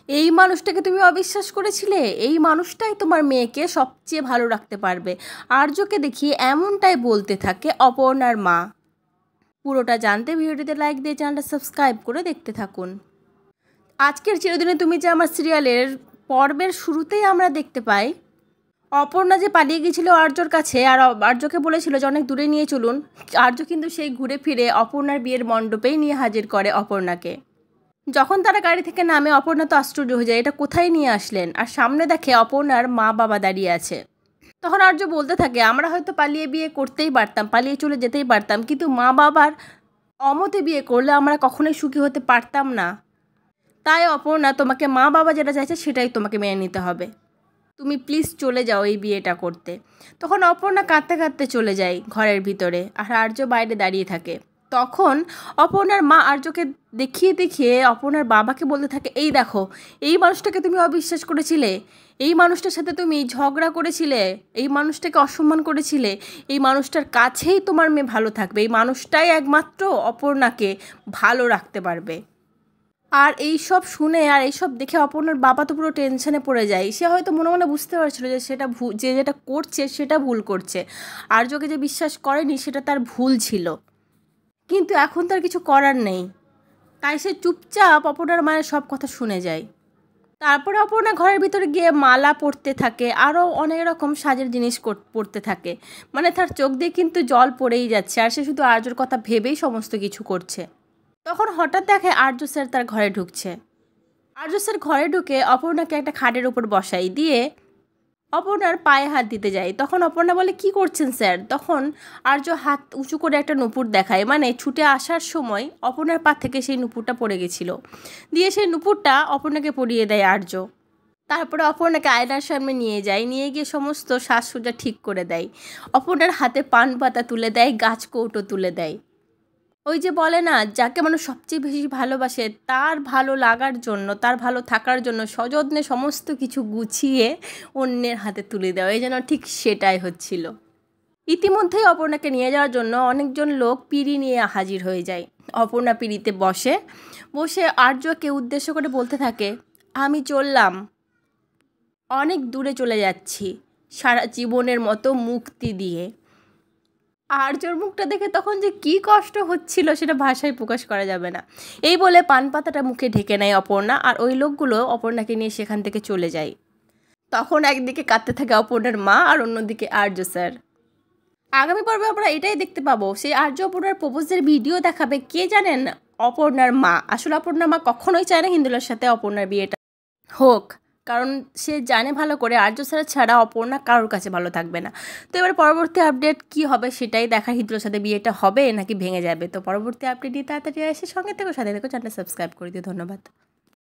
এই মানুষটাকে তুমি অবিশ্বাস করেছিলে, এই মানুষটাই তোমার মেয়েকে সবচেয়ে ভালো রাখতে পারবে। আর্যকে দেখিয়ে এমনটাই বলতে থাকে অপর্ণার মা। পুরোটা জানতে ভিডিওটিতে লাইক দিয়ে চ্যানেলটা সাবস্ক্রাইব করে দেখতে থাকুন। আজকের চিরদিনে তুমি যে আমার সিরিয়ালের পর্বের শুরুতেই আমরা দেখতে পাই অপর্ণা যে পালিয়ে গিয়েছিল আর্যর কাছে আর আর্যকে বলেছিল যে অনেক দূরে নিয়ে চলুন। আর্য কিন্তু সেই ঘুরে ফিরে অপর্ণার বিয়ের মণ্ডপেই নিয়ে হাজির করে অপর্ণাকে। যখন তারা গাড়ি থেকে নামে অপর্ণা তো আশ্চর্য হয়ে যায়, এটা কোথায় নিয়ে আসলেন? আর সামনে দেখে অপর্ণার মা বাবা দাঁড়িয়ে আছে। তখন আর্য বলতে থাকে আমরা হয়তো পালিয়ে বিয়ে করতেই পারতাম, পালিয়ে চলে যেতেই পারতাম, কিন্তু মা বাবার অমতে বিয়ে করলে আমরা কখনোই সুখী হতে পারতাম না। তাই অপর্ণা, তোমাকে মা বাবা যেটা চাইছে সেটাই তোমাকে মেনে নিতে হবে। তুমি প্লিজ চলে যাও এই বিয়েটা করতে। তখন অপর্ণা কাঁদতে কাঁদতে চলে যায় ঘরের ভিতরে, আর আর্য বাইরে দাঁড়িয়ে থাকে। তখন অপর্ণার মা আর্যকে দেখিয়ে দেখিয়ে অপর্ণার বাবাকে বলতে থাকে, এই দেখো, এই মানুষটাকে তুমি অবিশ্বাস করেছিলে, এই মানুষটার সাথে তুমি ঝগড়া করেছিলে, এই মানুষটাকে অসম্মান করেছিলে, এই মানুষটার কাছেই তোমার মেয়ে ভালো থাকবে, এই মানুষটাই একমাত্র অপর্ণাকে ভালো রাখতে পারবে। আর এই সব শুনে আর এইসব দেখে অপর্ণার বাবা তো পুরো টেনশনে পড়ে যায়। সে হয়তো মনে মনে বুঝতে পারছিল যে সেটা যেটা করছে সেটা ভুল করছে, আর্যকে যে বিশ্বাস করেনি সেটা তার ভুল ছিল, কিন্তু এখন তার কিছু করার নেই। তাই সে চুপচাপ অপর্ণার মায়ের সব কথা শুনে যায়। তারপরে অপর্ণা ঘরের ভিতরে গিয়ে মালা পরতে থাকে, আরও অনেক রকম সাজের জিনিস পরতে থাকে। মানে তার চোখ দিয়ে কিন্তু জল পড়েই যাচ্ছে, আর সে শুধু আর্যর কথা ভেবেই সমস্ত কিছু করছে। তখন হঠাৎ দেখে আর্য স্যার তার ঘরে ঢুকছে। আর্য স্যার ঘরে ঢুকে অপর্ণাকে একটা খাটের উপর বসাই দিয়ে অপর্ণার পায়ে হাত দিতে যায়। তখন অপর্ণা বলে, কি করছেন স্যার? তখন আর্য হাত উঁচু করে একটা নুপুর দেখায়, মানে ছুটে আসার সময় অপর্ণার পা থেকে সেই নুপুরটা পড়ে গেছিল, দিয়ে সেই নুপুরটা অপর্ণাকে পরিয়ে দেয় আর্য। তারপরে অপর্ণাকে আয়নার সামনে নিয়ে যায়, নিয়ে গিয়ে সমস্ত সাজসজ্জা ঠিক করে দেয়। অপর্ণার হাতে পান পাতা তুলে দেয়, গাছ কৌটো তুলে দেয়। ওই যে বলে না, যাকে মানুষ সবচেয়ে বেশি ভালোবাসে তার ভালো লাগার জন্য, তার ভালো থাকার জন্য সযত্নে সমস্ত কিছু গুছিয়ে অন্যের হাতে তুলে দেওয়া, এই যেন ঠিক সেটাই হচ্ছিল। ইতিমধ্যেই অপর্ণাকে নিয়ে যাওয়ার জন্য অনেকজন লোক পিঁড়ি নিয়ে হাজির হয়ে যায়। অপর্ণা পিঁড়িতে বসে আর্যকে উদ্দেশ্য করে বলতে থাকে, আমি চললাম, অনেক দূরে চলে যাচ্ছি সারা জীবনের মতো মুক্তি দিয়ে। আর্যর মুখটা দেখে তখন যে কী কষ্ট হচ্ছিল সেটা ভাষায় প্রকাশ করা যাবে না। এই বলে পান পাতাটা মুখে ঢেকে নেয় অপর্ণা, আর ওই লোকগুলো অপর্ণাকে নিয়ে সেখান থেকে চলে যায়। তখন একদিকে কাঁদতে থাকে অপর্ণার মা, আর অন্যদিকে আর্য স্যার। আগামী পর্বে আমরা এটাই দেখতে পাবো, সেই আর্য অপর্ণার প্রপোজের ভিডিও দেখাবে কে জানেন? অপর্ণার মা। আসলে অপর্ণার মা কখনোই চায় না হিন্দুলার সাথে অপর্ণার বিয়েটা হোক, কারণ সে জানে ভালো করে আর্য স্যার ছাড়া অপর্ণা কারোর কাছে ভালো থাকবে না। তো এবার পরবর্তী আপডেট কি হবে সেটাই দেখা, হিন্দুর সাথে বিয়েটা হবে নাকি ভেঙে যাবে। তো পরবর্তী আপডেট দিয়ে তাড়াতাড়ি এসে সঙ্গে থেকো, সাথে থেকো, চ্যানেলটা সাবস্ক্রাইব করে দিও। ধন্যবাদ।